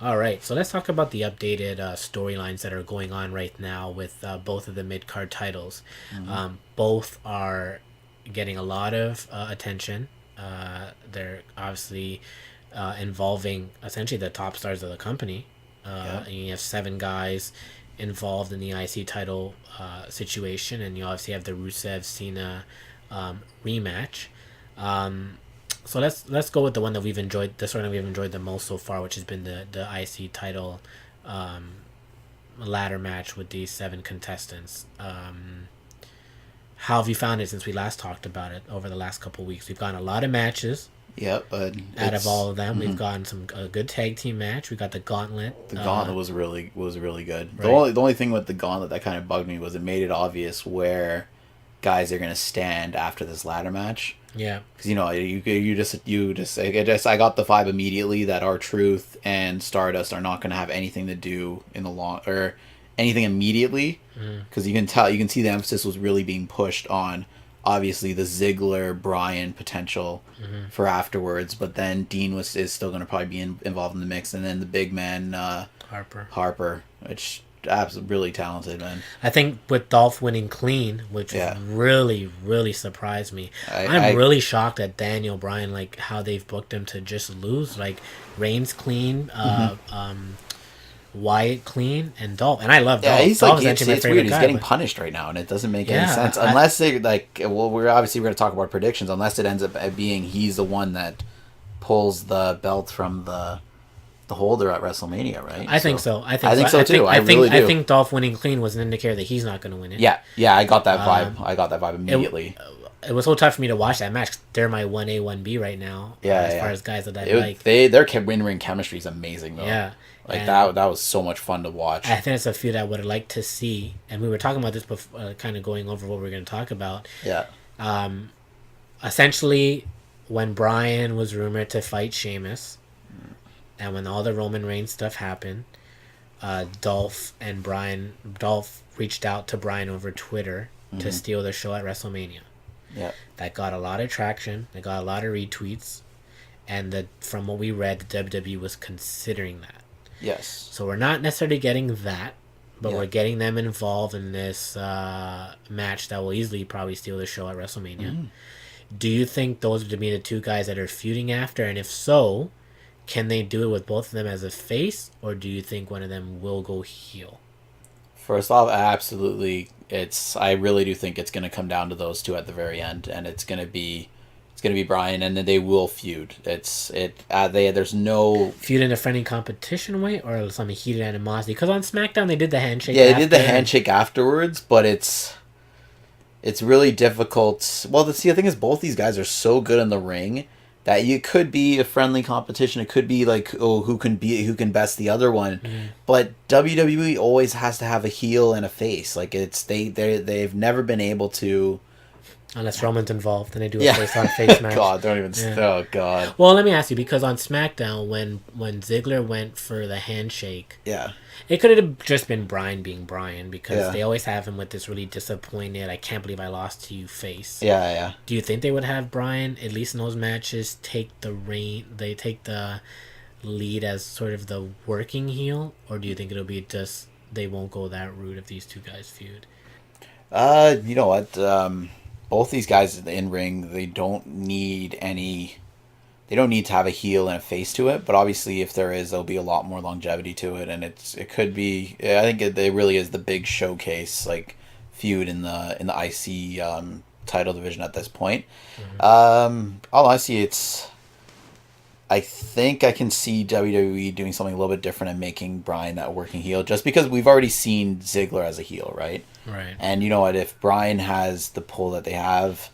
All right, so let's talk about the updated storylines that are going on right now with both of the mid card titles. Hmm. Both are getting a lot of attention. They're obviously involving essentially the top stars of the company. Yeah. And you have seven guys involved in the IC title situation, and you obviously have the Rusev Cena rematch. Um, so let's go with the one that we've enjoyed, the story that we've enjoyed the most so far, which has been the IC title ladder match with these seven contestants. How have you found it since we last talked about it over the last couple of weeks? We've gotten a lot of matches Yeah, but out of it's all of them. We've mhm. gotten some a good tag team match. We got the gauntlet. The gauntlet was really good. The Right. only thing with the gauntlet that kind of bugged me was it made it obvious where guys are gonna stand after this ladder match. Yeah. Because I got the vibe immediately that R-Truth and Stardust are not gonna have anything to do in the long or anything immediately. Mm. Because you can see the emphasis was really being pushed on obviously the Ziggler Bryan potential Mm-hmm. for afterwards, but then Dean is still going to probably be involved in the mix, and then the big man Harper. Harper, which absolutely really talented man. I think with Dolph winning clean, which Yeah, really, really surprised me. I, I'm I really shocked at Daniel Bryan, like how they've booked him to just lose. Like Reigns clean, mhm. Wyatt clean, and Dolph. And I love Yeah, Dolph. he's like Dolph is actually my it's favorite weird. He's guy. getting But punished right now, and it doesn't make any yeah, sense unless they like. Well, we're going to talk about predictions. Unless it ends up being he's the one that pulls the belt from the holder at WrestleMania, right? I think so. I think I so. think so too. I really I do. think Dolph winning clean was an indicator that he's not going to win it. Yeah, yeah, I got that vibe. Um, I got that vibe it immediately. it was so tough for me to watch that match. 'Cause they're my 1A 1B right now Yeah, as far yeah. as guys that I like. Their win ring chemistry is amazing though. Yeah, Like and that was so much fun to I watch. think it's a feud I would have liked to see. And we were talking about this before, kind of going over what we're going to talk about. Yeah. Essentially, when Bryan was rumored to fight Sheamus, and when all the Roman Reigns stuff happened, Dolph reached out to Bryan over Twitter to Hmm. steal the show at WrestleMania. Yeah. That got a lot of traction. They got a lot of retweets, and from what we read, the WWE was considering that. Yes. So we're not necessarily getting that, but Yeah. we're getting them involved in this match that will easily probably steal the show at WrestleMania. Hmm. Do you think those are to be the two guys that are feuding after? And if so, can they do it with both of them as a face, or do you think one of them will go heel? First off, absolutely, I really do think it's going to come down to those two at the very end, and it's going to be Bryan, and then they will feud. There's no. Feud in a friendly competition way, or some heated animosity? Because on SmackDown they did the handshake. Yeah, they did the after. handshake afterwards, but it's really difficult. Well, the thing is, both these guys are so good in the ring that you could be a friendly competition. It could be like, oh, who can best the other one. Mm. But WWE always has to have a heel and a face. Like they've never been able to. Unless Roman's involved, then they do a Yeah. face on face match. God, don't even. Yeah. Oh God. Well, let me ask you, because on SmackDown, when Ziggler went for the handshake, Yeah. it could have just been Bryan being Bryan, because Yeah. they always have him with this really disappointed, I can't believe I lost to you face. Yeah. Yeah. Do you think they would have Bryan, at least in those matches, take the lead as sort of the working heel, or do you think it'll be just they won't go that route if these two guys feud? You know what? Both these guys in ring, they don't need any. They don't need to have a heel and a face to it, but obviously, if there is, there'll be a lot more longevity to it, and it could be. I think it really is the big showcase like feud in the IC title division at this point. All I see, I think I can see WWE doing something a little bit different and making Bryan that working heel, just because we've already seen Ziggler as a heel, right? Right. And you know what? If Bryan has the pull that they have,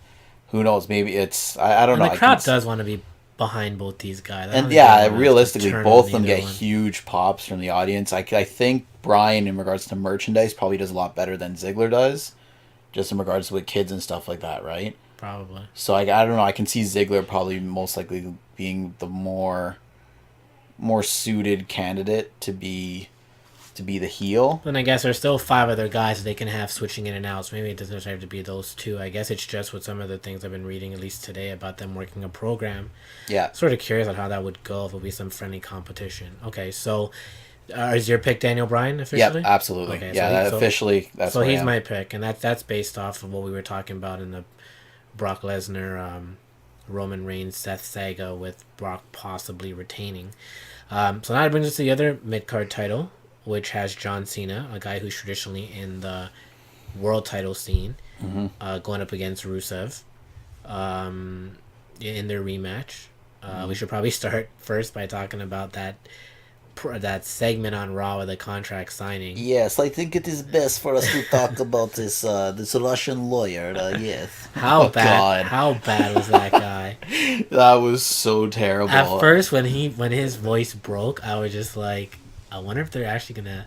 who knows? Maybe I don't And know. the crowd does want to be behind both these guys. I don't And think yeah, they want to realistically, turn both on of them either get one. huge pops from the audience. I think Bryan, in regards to merchandise, probably does a lot better than Ziggler does, just in regards to with kids and stuff like that, right? Probably. So I don't know. I can see Ziggler probably most likely being the more suited candidate to be to be the heel. Then I guess there's still 5 other guys that they can have switching in and out. So maybe it doesn't necessarily have to be those 2. I guess it's just with some of the things I've been reading, at least today, about them working a program. Yeah. Sort of curious on how that would go, if it would be some friendly competition. Okay, so is your pick Daniel Bryan officially? Yep, absolutely. Okay, yeah, officially. That's so he's my pick, and that's based off of what we were talking about in the Brock Lesnar, Roman Reigns, Seth saga, with Brock possibly retaining. So now it brings us to the other mid-card title, which has John Cena, a guy who's traditionally in the world title scene, going up against Rusev in their rematch. We should probably start first by talking about that segment on Raw with the contract signing. Yes, I think it is best for us to talk about this Russian lawyer. Yes. How bad was that guy? That was so terrible. At first, when his voice broke, I was just like, I wonder if they're actually gonna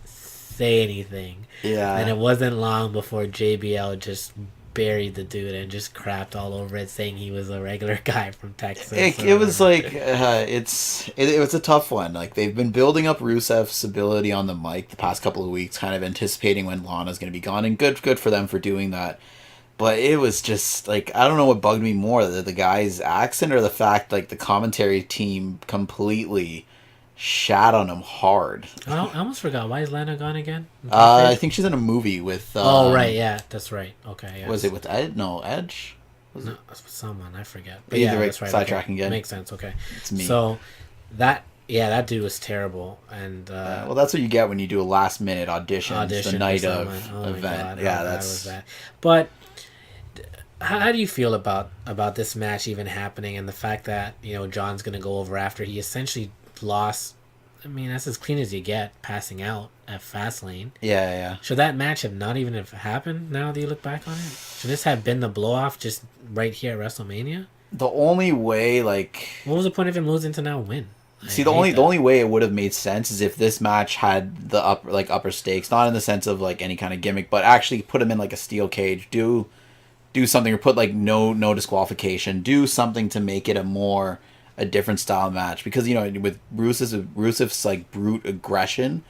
say anything. Yeah. And it wasn't long before JBL just buried the dude and just crapped all over it, saying he was a regular guy from Texas. It was like it was a tough one. Like, they've been building up Rusev's ability on the mic the past couple of weeks, kind of anticipating when Lana's going to be gone, and good for them for doing that. But it was just like, I don't know what bugged me more, the guy's accent or the fact like the commentary team completely shat on him hard. I almost forgot. Why is Lana gone again? I think she's in a movie with. Oh right, yeah, that's right. Okay, yeah. Was it with Ed? No, Edge. Was it with someone? I forget. But either way, that's right. Sidetracking again. Makes sense. Okay, it's me. So that dude was terrible, and well, that's what you get when you do a last minute audition the night of event. God, yeah, that was bad. But how do you feel about this match even happening, and the fact that John's gonna go over after he essentially lost? I mean, that's as clean as you get, passing out at Fastlane. Yeah. Should that match have not even have happened now that you look back on it? Should this have been the blow-off just right here at WrestleMania? The only way, like... What was the point of him losing to now win? The only way it would have made sense is if this match had the upper stakes, not in the sense of like any kind of gimmick, but actually put him in like a steel cage, do something, or put like no disqualification, do something to make it a different style match, because with Rusev's like brute aggression,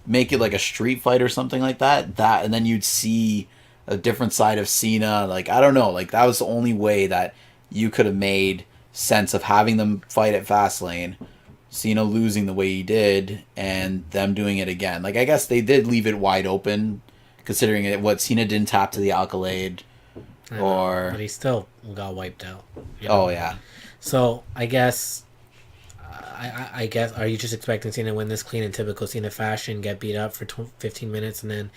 make it like a street fight or something like that, and then you'd see a different side of Cena. Like, I don't know, like that was the only way that you could have made sense of having them fight at Fastlane, Cena losing the way he did, and them doing it again. Like, I guess they did leave it wide open, considering what Cena didn't tap to the Accolade, but he still got wiped out. Oh yeah. So I guess, are you just expecting Cena to win this clean in typical Cena fashion, get beat up for 15 minutes, and then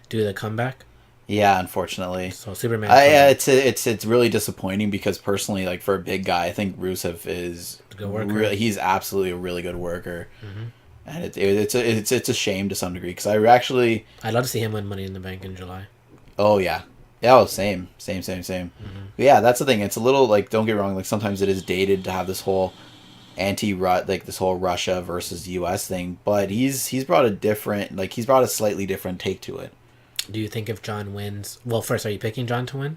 do the comeback? Yeah, unfortunately. So Superman. It's really disappointing, because personally, like, for a big guy, I think Rusev is a good worker. He's absolutely a really good worker, and it's a shame to some degree, because I'd love to see him win Money in the Bank in July. Oh yeah. Yeah, same. Yeah, that's the thing. It's a little, like, don't get me wrong, like, sometimes it is dated to have this whole this whole Russia versus US thing, but he's brought a slightly different take to it. Do you think if John wins, well, first, are you picking John to win?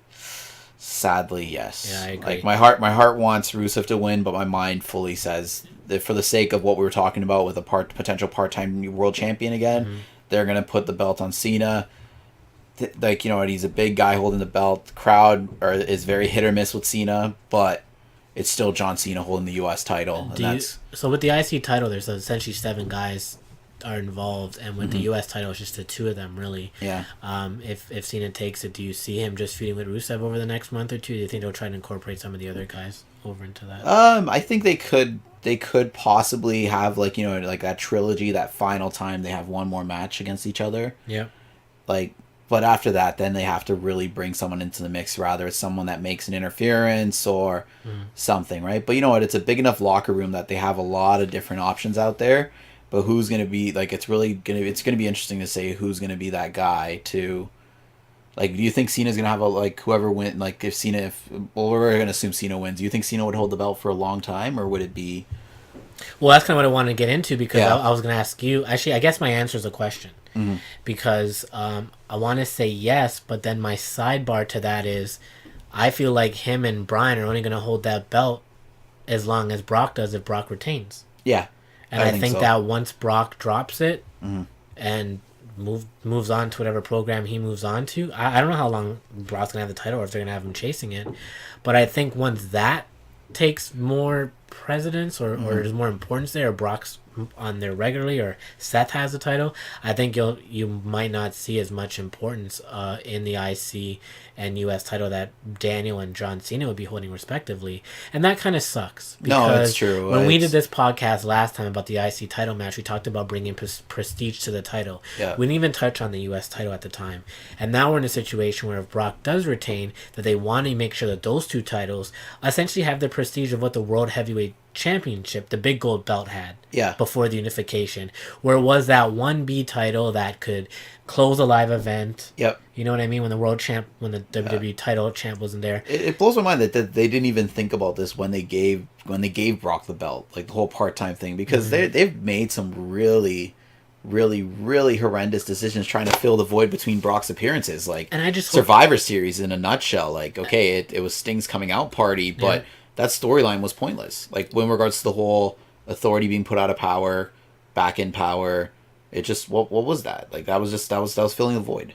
Sadly, yes. Yeah, I agree. Like, my heart wants Rusev to win, but my mind fully says that for the sake of what we were talking about with a potential part-time world champion again, they're going to put the belt on Cena. Like, he's a big guy holding the belt. The crowd is very hit or miss with Cena, but it's still John Cena holding the U.S. title. So with the IC title, there's essentially 7 guys are involved, and with the U.S. title, it's just the 2 of them, really. Yeah. If Cena takes it, do you see him just feuding with Rusev over the next month or 2? Do you think they'll try to incorporate some of the other guys over into that? I think they could possibly have, like, like that trilogy, that final time they have one more match against each other. Yeah. Like, but after that, then they have to really bring someone into the mix. Rather, it's someone that makes an interference or something, right? But you know what? It's a big enough locker room that they have a lot of different options out there. But who's going to be, like, it's going to be interesting to say who's going to be that guy to, like, do you think Cena's going to have whoever wins, like, we're going to assume Cena wins. Do you think Cena would hold the belt for a long time, or would it be? Well, that's kind of what I wanted to get into, because I was going to ask you. Actually, I guess my answer is a question. Because I want to say yes, but then my sidebar to that is, I feel like him and Bryan are only going to hold that belt as long as Brock does, if Brock retains. Yeah. And I think so. that once Brock drops it, and moves on to whatever program he moves on to. I don't know how long Brock's gonna have the title or if they're gonna have him chasing it, but I think once that takes more precedence or there's more importance there, or Brock's on there regularly, or Seth has the title, I think you might not see as much importance in the IC and US title that Daniel and John Cena would be holding respectively, and that kind of sucks. No, it's true. When we did this podcast last time about the IC title match, we talked about bringing prestige to the title. Yeah. We didn't even touch on the US title at the time, and now we're in a situation where if Brock does retain, that they want to make sure that those two titles essentially have the prestige of what the World Heavyweight Championship, the big gold belt, had before the unification, where it was that 1B title that could close a live event. Yep. You know what I mean? When the WWE title champ wasn't there. It blows my mind that they didn't even think about this when they gave Brock the belt, like the whole part-time thing, because they've made some really, really, really horrendous decisions trying to fill the void between Brock's appearances. Like, and I just Survivor Series in a nutshell. Like, okay, it was Sting's coming out party, but that storyline was pointless. Like, in regards to the whole Authority being put out of power, back in power, it just what was that? Like, that was filling the void.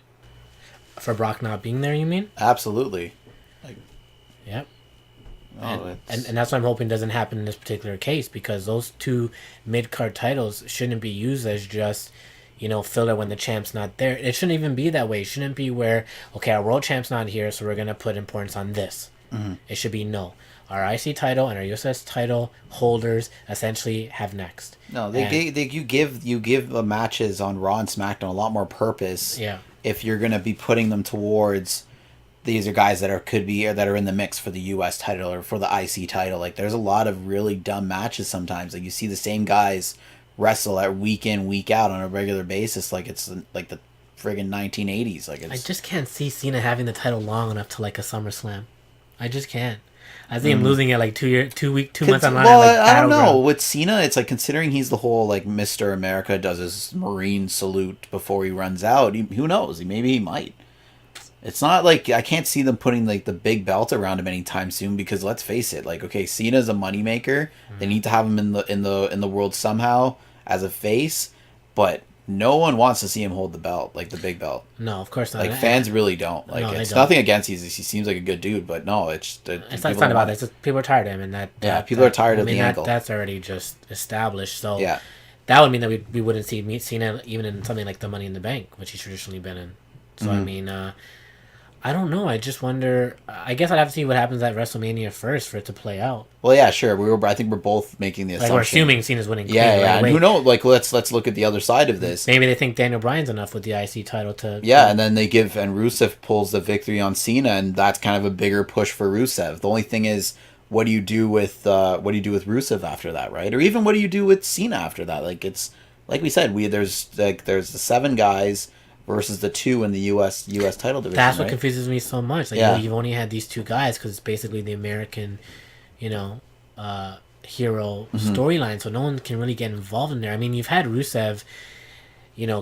For Brock not being there, you mean? Absolutely. Like, yep. And that's what I'm hoping doesn't happen in this particular case, because those two mid-card titles shouldn't be used as just, filler when the champ's not there. It shouldn't even be that way. It shouldn't be where, okay, our world champ's not here, so we're going to put importance on this. Mm-hmm. It should be, no. Our IC title and our USS title holders essentially have next. No, you give the matches on Raw and SmackDown a lot more purpose. Yeah. If you're going to be putting them towards, these are guys that are in the mix for the US title or for the IC title. Like, there's a lot of really dumb matches sometimes. Like, you see the same guys wrestle at week in, week out on a regular basis, like it's like the friggin' 1980s. Like, I just can't see Cena having the title long enough to like a SummerSlam. I just can't. I see him losing it like 2 months online. Well, I don't know. With Cena, it's like, considering he's the whole, like, Mr. America, does his Marine salute before he runs out. Who knows? Maybe he might. It's not like, I can't see them putting, like, the big belt around him anytime soon, because let's face it, like, okay, Cena's a moneymaker. They need to have him in the world somehow as a face, but no one wants to see him hold the belt, like the big belt. No, of course not. Like, fans really don't. Like, no, it's nothing against him. He seems like a good dude, but no, it's not about that. It's just people are tired of him, and people are tired of the angle. That's already just established. So that would mean that we wouldn't see Cena even in something like the Money in the Bank, which he's traditionally been in. So I mean, I don't know. I just wonder. I guess I'd have to see what happens at WrestleMania first for it to play out. Well, yeah, sure. I think we're both making the assumption. We're assuming Cena's winning. Yeah. And who knows? Like, let's look at the other side of this. Maybe they think Daniel Bryan's enough with the IC title to. Yeah, and then Rusev pulls the victory on Cena, and that's kind of a bigger push for Rusev. The only thing is, what do you do with Rusev after that, right? Or even what do you do with Cena after that? Like, it's like we said, there's the 7 guys versus the 2 in the US title division. That's what confuses me so much. Like, you've only had these 2 guys because it's basically the American, hero storyline. So no one can really get involved in there. I mean, you've had Rusev,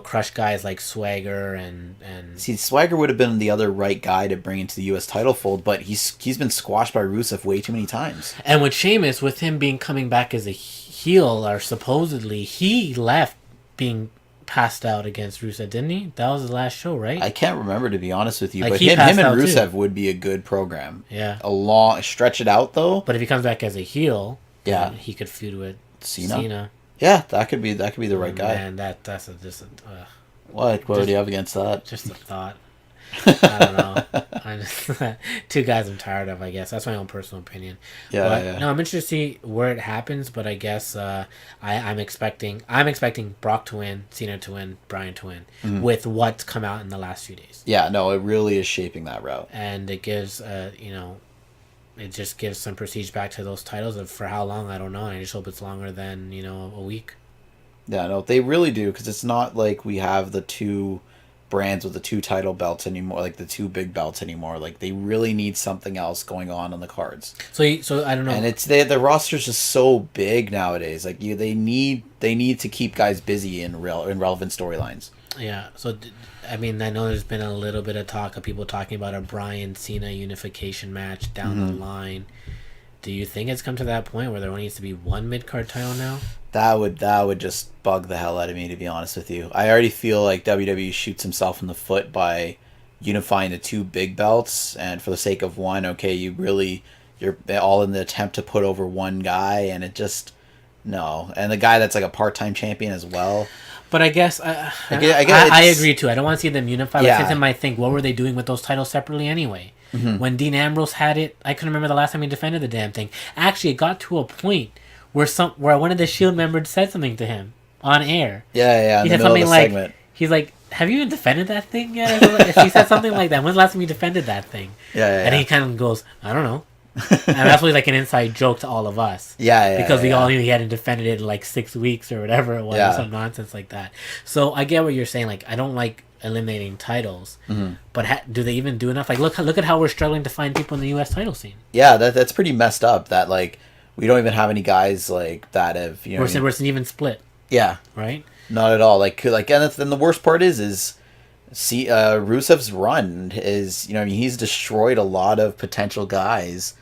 crush guys like Swagger and. See, Swagger would have been the other right guy to bring into the US title fold, but he's been squashed by Rusev way too many times. And with Sheamus, with him coming back as a heel, or supposedly he left being passed out against Rusev, didn't he? That was his last show, right? I can't remember, to be honest with you. Like, but him and Rusev would be a good program. Yeah. Stretch it out, though. But if he comes back as a heel, he could feud with Cena. Yeah, that could be the right guy. Man, that's just a what do you have against that? Just a thought. I don't know. I'm just 2 guys I'm tired of, I guess. That's my own personal opinion. No, I'm interested to see where it happens, but I guess I'm expecting Brock to win, Cena to win, Bryan to win, with what's come out in the last few days. Yeah, no, it really is shaping that route. And it gives it just gives some prestige back to those titles. And for how long, I don't know. And I just hope it's longer than, a week. Yeah, no, they really do, because it's not like we have the 2 brands with the 2 title belts anymore, like the 2 big belts anymore. Like, they really need something else going on the cards. So I don't know. And it's the roster's just so big nowadays. Like, they need to keep guys busy in relevant storylines. Yeah. So I mean, I know there's been a little bit of talk of people talking about a Bryan Cena unification match down the line. Do you think it's come to that point where there only needs to be one mid card title now? That would just bug the hell out of me, to be honest with you. I already feel like WWE shoots himself in the foot by unifying the two big belts, and for the sake of one, okay, you're all in the attempt to put over one guy, and it just no. And the guy that's like a part-time champion as well. But I guess I agree too. I don't want to see them unify. Yeah. But I might think, what were they doing with those titles separately anyway? Mm-hmm. When Dean Ambrose had it, I couldn't remember the last time he defended the damn thing. Actually, it got to a point where one of the Shield members said something to him on air. Yeah. He said something like, he's like, "Have you even defended that thing yet?" He said something like that. When's the last time you defended that thing? Yeah. And he kind of goes, "I don't know." And that's really like an inside joke to all of us. Yeah. Because we all knew he hadn't defended it in like 6 weeks or whatever it was, Yeah. some nonsense like that. So I get what you're saying. Like, I don't like eliminating titles, but do they even do enough? Like, look at how we're struggling to find people in the U.S. title scene. Yeah, that's pretty messed up. That like we don't even have any guys like that have Where it's an even split. Yeah, right. Not at all. Like and then the worst part is Rusev's run is he's destroyed a lot of potential guys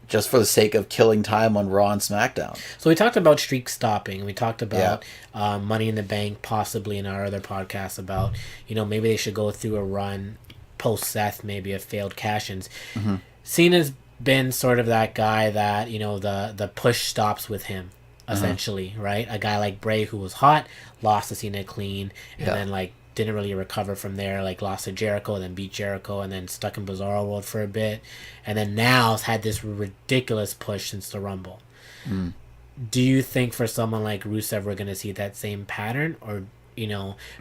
just for the sake of killing time on Raw and SmackDown. So we talked about streak stopping. We talked about Money in the Bank, possibly in our other podcast about, maybe they should go through a run post Seth, maybe of failed cash-ins. Mm-hmm. Cena's been sort of that guy that, the push stops with him, essentially, right? A guy like Bray who was hot, lost to Cena clean, and then like didn't really recover from there, like lost to Jericho and then beat Jericho and then stuck in Bizarro World for a bit, and then now has had this ridiculous push since the Rumble. Do you think for someone like Rusev we're going to see that same pattern, or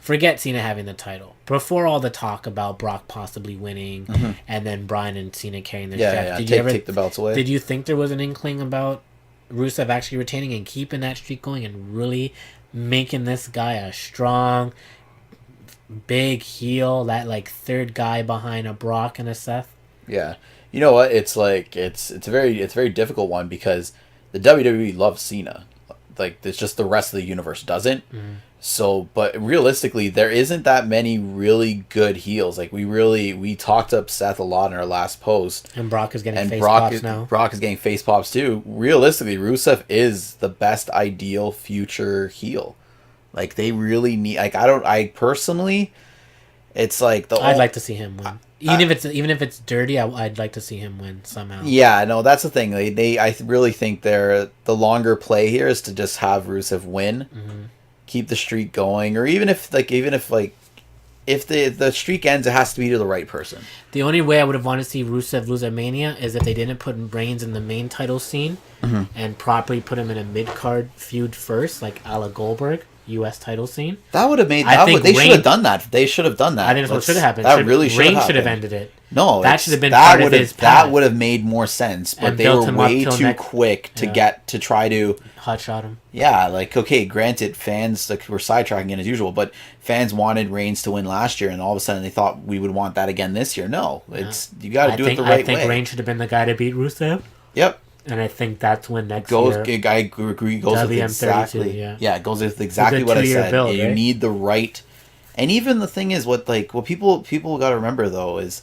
forget Cena having the title before all the talk about Brock possibly winning and then Bryan and Cena carrying the strap? Did you ever take the belts away? Did you think there was an inkling about Rusev actually retaining and keeping that streak going and really making this guy a strong big heel, that like third guy behind a Brock and a Seth? Yeah, you know what? It's like it's a very difficult one because the WWE loves Cena, like it's just the rest of the universe doesn't. So, but realistically, there isn't that many really good heels. Like we talked up Seth a lot in our last post, and Brock is getting face pops now. Brock is getting face pops too. Realistically, Rusev is the best ideal future heel. Like they really need. Like I personally, it's like I'd like to see him win. Even if it's dirty, I'd like to see him win somehow. Yeah, no, that's the thing. I really think the longer play here is to just have Rusev win, keep the streak going, or even if the streak ends, it has to be to the right person. The only way I would have wanted to see Rusev lose at Mania is if they didn't put Reigns in the main title scene and properly put him in a mid-card feud first, like a la Goldberg. U.S. title scene. That would have made. They should have done that. They should have done that. I think that's what should have happened. Reigns should have ended it. No, that should have been part of his path. That would have made more sense. But they were way too quick to try to hotshot him. Yeah, like okay, granted, fans we're sidetracking it as usual, but fans wanted Reigns to win last year, and all of a sudden they thought we would want that again this year. No, it's you got to do it the right way. I think Reigns should have been the guy to beat Rusev. Yep. And I think that's when next year... I agree. Goes with exactly... it goes with exactly what I said. Build, you need the right... And even the thing is, what people got to remember, though, is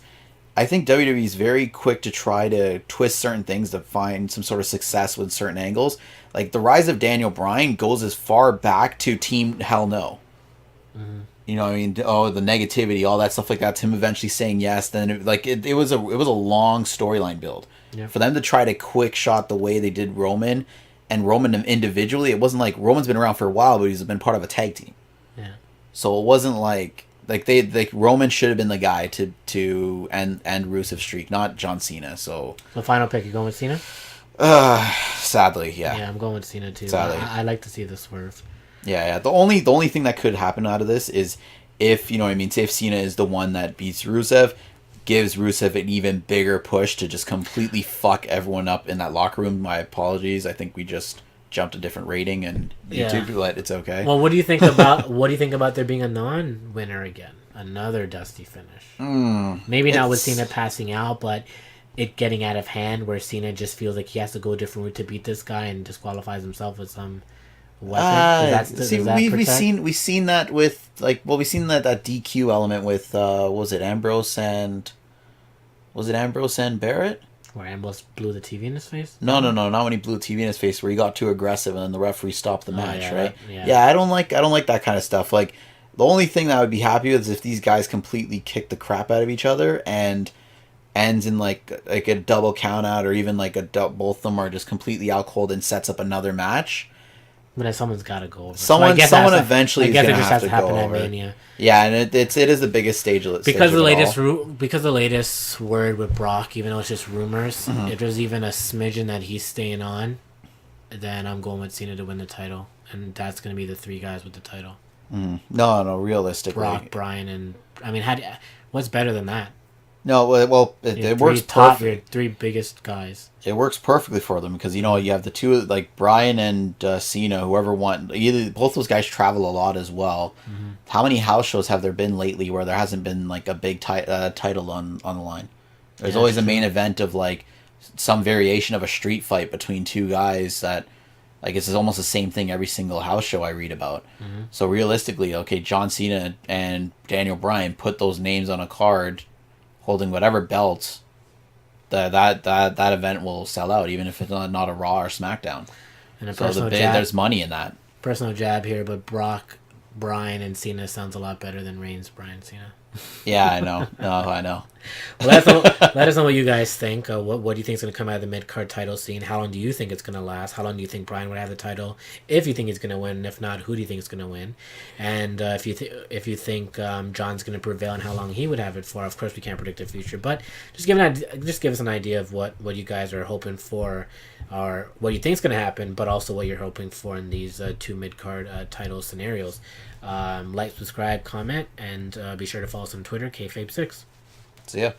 I think WWE is very quick to try to twist certain things to find some sort of success with certain angles. Like, the rise of Daniel Bryan goes as far back to Team Hell No. You know what I mean? Oh, the negativity, all that stuff like that. Him eventually saying yes. Then it was a long storyline build. Yeah. For them to try to quick shot the way they did Roman and Roman individually, it wasn't like Roman's been around for a while, but he's been part of a tag team. Yeah. So it wasn't like Roman should have been the guy to end Rusev's streak, not John Cena. So the final pick, you going with Cena? Sadly, yeah. Yeah, I'm going with Cena too. Sadly. I like to see the swerve. Yeah. The only thing that could happen out of this is if say if Cena is the one that beats Rusev, gives Rusev an even bigger push to just completely fuck everyone up in that locker room. My apologies. I think we just jumped a different rating and YouTube, but it's okay. Well, what do you think about there being a non-winner again? Another dusty finish. Maybe not with Cena passing out, but it getting out of hand where Cena just feels like he has to go a different route to beat this guy and disqualifies himself with some weapon. We've seen that with we've seen that DQ element with was it Ambrose and Barrett? Where Ambrose blew the TV in his face? No, not when he blew the TV in his face, where he got too aggressive and then the referee stopped the match, yeah, right? yeah. Yeah, I don't like that kind of stuff. Like, the only thing that I would be happy with is if these guys completely kick the crap out of each other and ends in like a double count out, or even like both of them are just completely out cold and sets up another match. But then someone's got to go over. Someone eventually is going to have to go over. Mania. Yeah, and it is the biggest stage because of the latest word with Brock, even though it's just rumors, if there's even a smidgen that he's staying on, then I'm going with Cena to win the title, and that's going to be the three guys with the title. No, realistically, Brock, Bryan, and I mean, what's better than that? No, well, it works perfectly. Your three biggest guys. It works perfectly for them because you have the two, like Bryan and Cena, whoever won. Both those guys travel a lot as well. Mm-hmm. How many house shows have there been lately where there hasn't been like a big title on the line? There's always a main event of like some variation of a street fight between two guys that, I guess, is almost the same thing every single house show I read about. Mm-hmm. So realistically, okay, John Cena and Daniel Bryan, put those names on a card holding whatever belts, that event will sell out, even if it's not a Raw or SmackDown. And there's money in that. Personal jab here, but Brock, Bryan, and Cena sounds a lot better than Reigns, Bryan, Cena. Yeah, I know. No, I know. Well, let us know what you guys think. What do you think is going to come out of the mid-card title scene? How long do you think it's going to last? How long do you think Bryan would have the title? If you think he's going to win, and if not, who do you think is going to win? And if you think John's going to prevail, and how long he would have it for? Of course, we can't predict the future, but just give us an idea of what you guys are hoping for, or what you think is going to happen, but also what you're hoping for in these two mid-card title scenarios. Like, subscribe, comment, and be sure to follow us on Twitter, Kayfabe6. See ya.